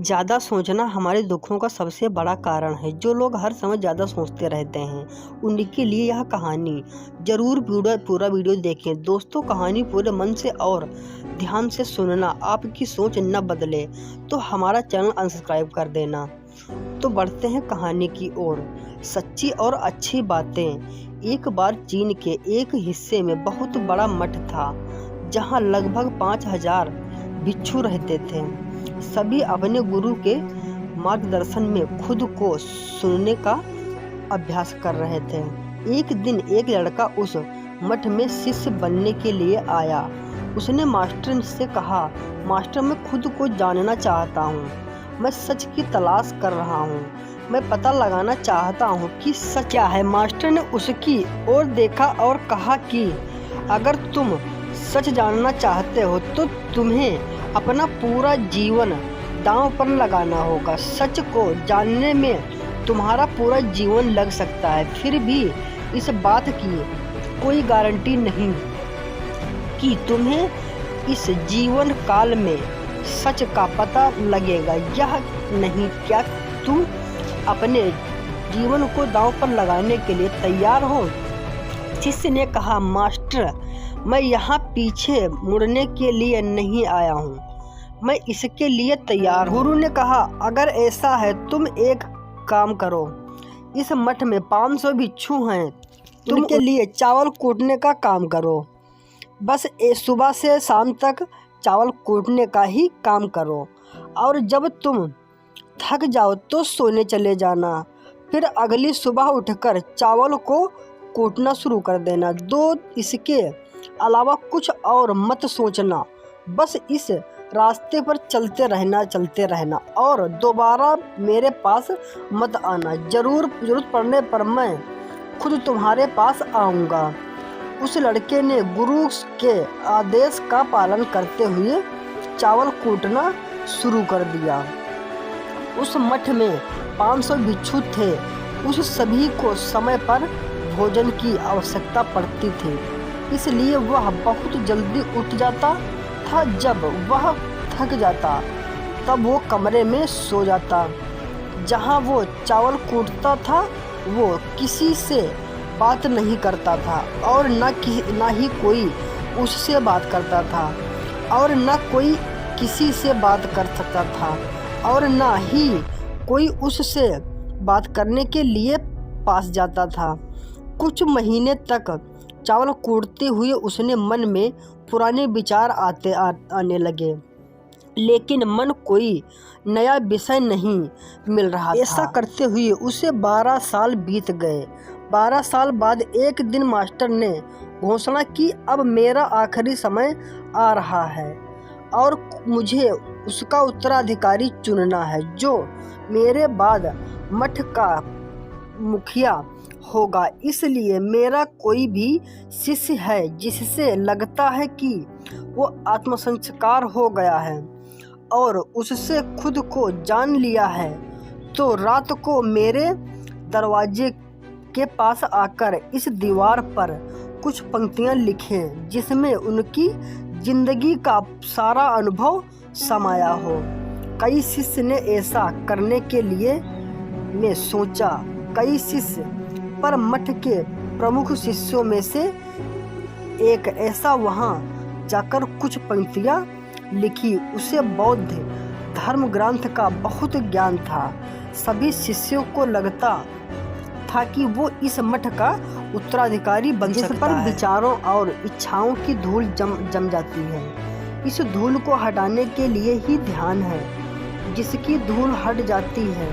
ज़्यादा सोचना हमारे दुखों का सबसे बड़ा कारण है। जो लोग हर समय ज़्यादा सोचते रहते हैं उनके लिए यह कहानी ज़रूर पूरा वीडियो देखें। दोस्तों, कहानी पूरे मन से और ध्यान से सुनना। आपकी सोच न बदले तो हमारा चैनल अनसब्सक्राइब कर देना। तो बढ़ते हैं कहानी की ओर। सच्ची और अच्छी बातें। एक बार चीन के एक हिस्से में बहुत बड़ा मठ था जहाँ लगभग 5000 भिक्षु रहते थे। सभी अपने गुरु के मार्गदर्शन में खुद को सुनने का अभ्यास कर रहे थे। एक दिन एक लड़का उस मठ में शिष्य बनने के लिए आया। उसने मास्टर से कहा, मास्टर, मैं खुद को जानना चाहता हूँ। मैं सच की तलाश कर रहा हूँ। मैं पता लगाना चाहता हूँ कि सच क्या है। मास्टर ने उसकी ओर देखा और कहा कि अगर तुम सच जानना चाहते हो तो तुम्हें अपना पूरा जीवन दांव पर लगाना होगा। सच को जानने में तुम्हारा पूरा जीवन लग सकता है, फिर भी इस बात की कोई गारंटी नहीं कि तुम्हें इस जीवन काल में सच का पता लगेगा। यह नहीं, क्या तुम अपने जीवन को दांव पर लगाने के लिए तैयार हो? शिष्य ने कहा, मास्टर, मैं यहाँ पीछे मुड़ने के लिए नहीं आया हूँ, मैं इसके लिए तैयार हूँ। गुरु ने कहा, अगर ऐसा है तुम एक काम करो, इस मठ में 500 भिक्षु हैं, तुम के लिए चावल कूटने का काम करो। बस सुबह से शाम तक चावल कूटने का ही काम करो, और जब तुम थक जाओ तो सोने चले जाना। फिर अगली सुबह उठकर चावल को कूटना शुरू कर देना। इसके अलावा कुछ और मत सोचना। बस इस रास्ते पर चलते रहना और दोबारा मेरे पास मत आना। जरूरत पड़ने पर मैं खुद तुम्हारे पास आऊँगा। उस लड़के ने गुरु के आदेश का पालन करते हुए चावल कूटना शुरू कर दिया। उस मठ में 500 भिक्षु थे। उस सभी को समय पर भोजन की आवश्यकता पड़ती थी, इसलिए वह बहुत जल्दी उठ जाता था। जब वह थक जाता तब वो कमरे में सो जाता। जहाँ वो चावल कूटता था वो किसी से बात नहीं करता था और ना ही कोई उससे बात करता था, और ना कोई किसी से बात कर सकता था, और ना ही कोई उससे बात करने के लिए पास जाता था। कुछ महीने तक चावल कूटते हुए उसने मन में पुराने विचार आने लगे, लेकिन मन कोई नया विषय नहीं मिल रहा था। ऐसा करते हुए उसे 12 साल बीत गए। 12 साल बाद एक दिन मास्टर ने घोषणा की, अब मेरा आखिरी समय आ रहा है और मुझे उसका उत्तराधिकारी चुनना है जो मेरे बाद मठ का मुखिया होगा। इसलिए मेरा कोई भी शिष्य है जिससे लगता है कि वो आत्मसंस्कार हो गया है और उससे खुद को जान लिया है, तो रात को मेरे दरवाजे के पास आकर इस दीवार पर कुछ पंक्तियां लिखें जिसमें उनकी जिंदगी का सारा अनुभव समाया हो। कई शिष्य ने ऐसा करने के लिए मैं सोचा। कई शिष्य पर मठ के प्रमुख शिष्यों में से एक ऐसा वहां जाकर कुछ पंक्तियां लिखी। उसे बौद्ध धर्म ग्रंथ का बहुत ज्ञान था। सभी शिष्यों को लगता था कि वो इस मठ का उत्तराधिकारी बन सकता है। जिस पर विचारों और इच्छाओं की धूल जम जाती है। इस धूल को हटाने के लिए ही ध्यान है। जिसकी धूल हट जाती है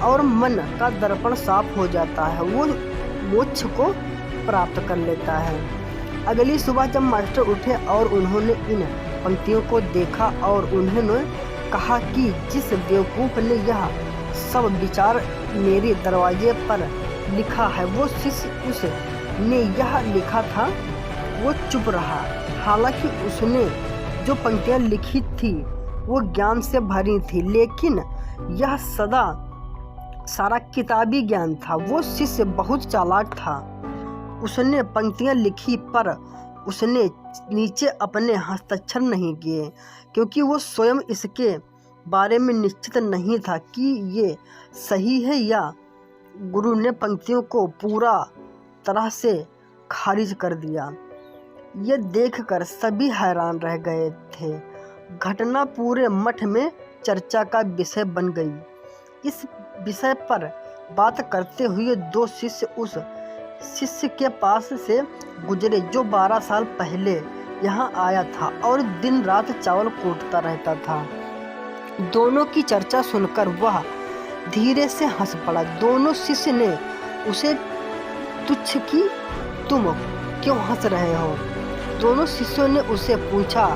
और मन का दर्पण साफ हो जाता है, वो मोक्ष को प्राप्त कर लेता है। अगली सुबह जब मास्टर उठे और उन्होंने इन पंक्तियों को देखा और उन्होंने कहा कि जिस बेवकूफ़ ने यह सब विचार मेरे दरवाजे पर लिखा है, वो शिष्य उसने यह लिखा था, वो चुप रहा। हालांकि उसने जो पंक्तियां लिखी थी वो ज्ञान से भरी थी, लेकिन यह सारा किताबी ज्ञान था। वो शिष्य बहुत चालाक था। उसने पंक्तियां लिखी पर उसने नीचे अपने हस्ताक्षर नहीं किए, क्योंकि वो स्वयं इसके बारे में निश्चित नहीं था कि ये सही है या गुरु ने पंक्तियों को पूरा तरह से खारिज कर दिया। ये देखकर सभी हैरान रह गए थे। घटना पूरे मठ में चर्चा का विषय बन गई। इस विषय पर बात करते हुए 2 शिष्य उस शिष्य के पास से गुजरे जो 12 साल पहले यहाँ आया था और दिन रात चावल कूटता रहता था। दोनों की चर्चा सुनकर वह धीरे से हंस पड़ा। दोनों शिष्य ने उसे तुच्छ की, तुम क्यों हंस रहे हो? दोनों शिष्यों ने उसे पूछा,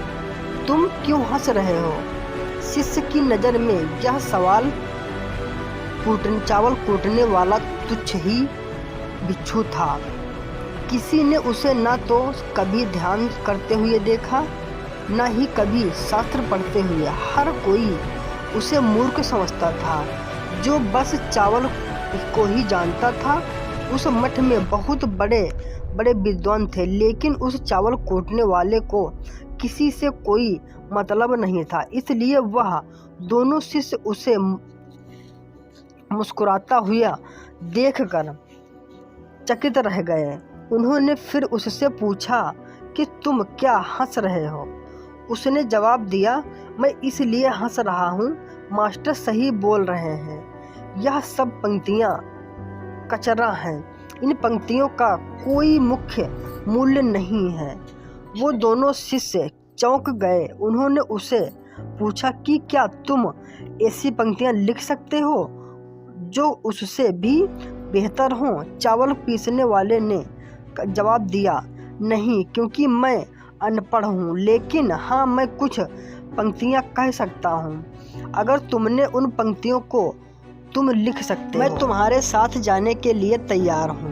तुम क्यों हंस रहे हो? शिष्य की नज़र में यह सवाल चावल कूटने वाला तुच्छ ही बिच्छू था। किसी ने उसे न तो कभी ध्यान करते हुए देखा, न ही कभी शास्त्र पढ़ते हुए। हर कोई उसे मूर्ख समझता था जो बस चावल को ही जानता था। उस मठ में बहुत बड़े बड़े विद्वान थे, लेकिन उस चावल कूटने वाले को किसी से कोई मतलब नहीं था। इसलिए वह दोनों शिष्य उसे मुस्कुराता हुआ देखकर चकित रह गए। उन्होंने फिर उससे पूछा कि तुम क्या हंस रहे हो? उसने जवाब दिया, मैं इसलिए हंस रहा हूँ, मास्टर सही बोल रहे हैं। यह सब पंक्तियाँ कचरा हैं। इन पंक्तियों का कोई मुख्य मूल्य नहीं है। वो दोनों शिष्य चौंक गए। उन्होंने उसे पूछा कि क्या तुम ऐसी पंक्तियाँ लिख सकते हो जो उससे भी बेहतर हों? चावल पीसने वाले ने जवाब दिया, नहीं, क्योंकि मैं अनपढ़ हूँ, लेकिन हाँ, मैं कुछ पंक्तियाँ कह सकता हूँ। अगर तुमने उन पंक्तियों को तुम लिख सकते हो, मैं तुम्हारे साथ जाने के लिए तैयार हूँ।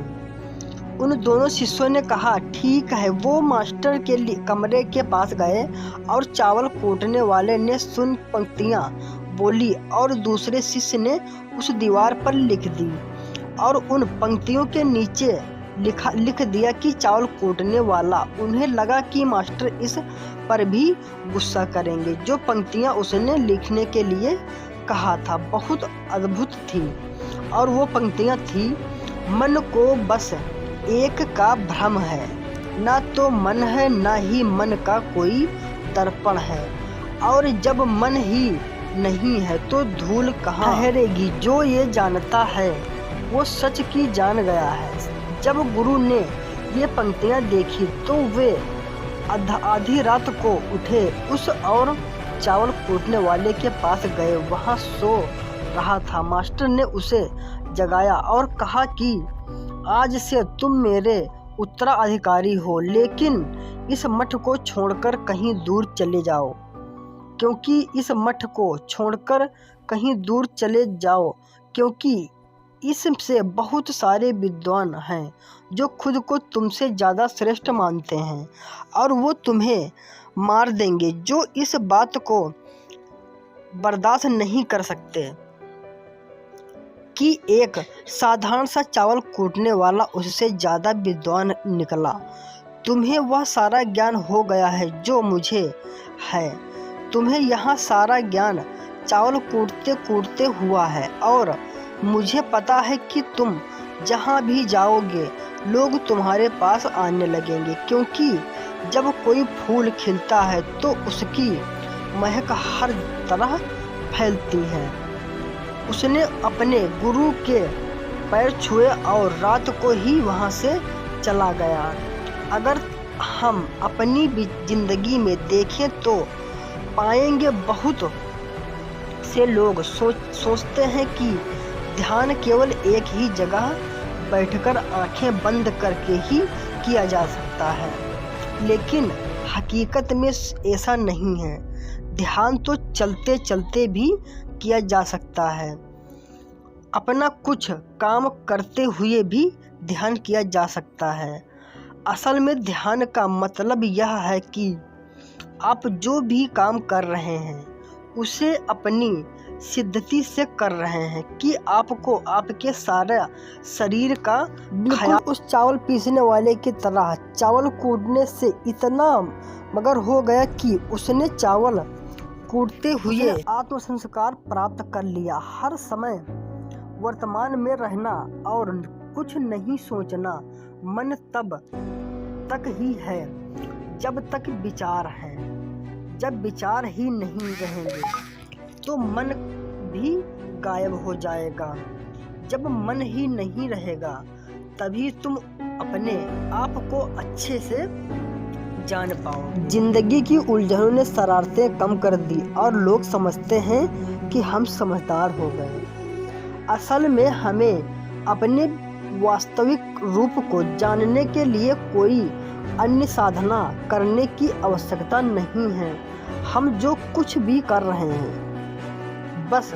उन दोनों शिष्यों ने कहा, ठीक है। वो मास्टर के कमरे के पास गए और चावल कूटने वाले ने सुन पंक्तियाँ बोली और दूसरे शिष्य ने उस दीवार पर लिख दी और उन पंक्तियों के नीचे लिख दिया कि चावल कूटने वाला। उन्हें लगा कि मास्टर इस पर भी गुस्सा करेंगे। जो पंक्तियाँ उसने लिखने के लिए कहा था बहुत अद्भुत थी और वो पंक्तियाँ थी, मन को बस एक का भ्रम है, ना तो मन है ना ही मन का कोई दर्पण है, और जब मन ही नहीं है तो धूल कहाँ ठहरेगी। जो ये जानता है वो सच की जान गया है। जब गुरु ने ये पंक्तियाँ देखी तो वे आधी रात को उठे उस और चावल कूटने वाले के पास गए। वहाँ सो रहा था। मास्टर ने उसे जगाया और कहा कि आज से तुम मेरे उत्तराधिकारी हो, लेकिन इस मठ को छोड़कर कहीं दूर चले जाओ, क्योंकि इससे बहुत सारे विद्वान हैं जो खुद को तुमसे ज़्यादा श्रेष्ठ मानते हैं और वो तुम्हें मार देंगे, जो इस बात को बर्दाश्त नहीं कर सकते कि एक साधारण सा चावल कूटने वाला उससे ज़्यादा विद्वान निकला। तुम्हें वह सारा ज्ञान हो गया है जो मुझे है। तुम्हें यहाँ सारा ज्ञान चावल कूटते कूटते हुआ है और मुझे पता है कि तुम जहाँ भी जाओगे लोग तुम्हारे पास आने लगेंगे, क्योंकि जब कोई फूल खिलता है तो उसकी महक हर तरह फैलती है। उसने अपने गुरु के पैर छुए और रात को ही वहाँ से चला गया। अगर हम अपनी जिंदगी में देखें तो पाएंगे बहुत से लोग सोचते हैं कि ध्यान केवल एक ही जगह बैठकर आंखें बंद करके ही किया जा सकता है, लेकिन हकीकत में ऐसा नहीं है। ध्यान तो चलते चलते भी किया जा सकता है। अपना कुछ काम करते हुए भी ध्यान किया जा सकता है। असल में ध्यान का मतलब यह है कि आप जो भी काम कर रहे हैं उसे अपनी सिद्धति से कर रहे हैं कि आपको आपके सारा शरीर का ख्याल। उस चावल पीसने वाले की तरह चावल कूटने से इतना मगर हो गया कि उसने चावल कूदते हुए आत्मसंस्कार प्राप्त कर लिया। हर समय वर्तमान में रहना और कुछ नहीं सोचना। मन तब तक ही है जब तक विचार है। जब विचार ही नहीं रहेंगे तो मन भी गायब हो जाएगा। जब मन ही नहीं रहेगा तभी तुम अपने आप को अच्छे से जान पाओ। जिंदगी की उलझनों ने शरारतें कम कर दी और लोग समझते हैं कि हम समझदार हो गए। असल में हमें अपने वास्तविक रूप को जानने के लिए कोई अन्य साधना करने की आवश्यकता नहीं है। हम जो कुछ भी कर रहे हैं बस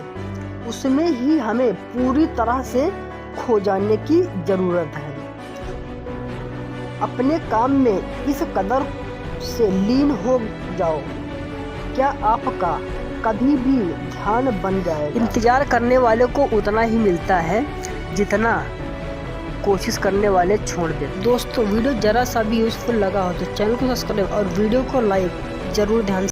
उसमें ही हमें पूरी तरह से खो जाने की ज़रूरत है। अपने काम में इस कदर से लीन हो जाओ क्या आपका कभी भी ध्यान बन जाएगा। इंतजार करने वाले को उतना ही मिलता है जितना कोशिश करने वाले छोड़ देते। दोस्तों वीडियो ज़रा सा भी यूज़फुल लगा हो तो चैनल को सब्सक्राइब और वीडियो को लाइक ज़रूर ध्यान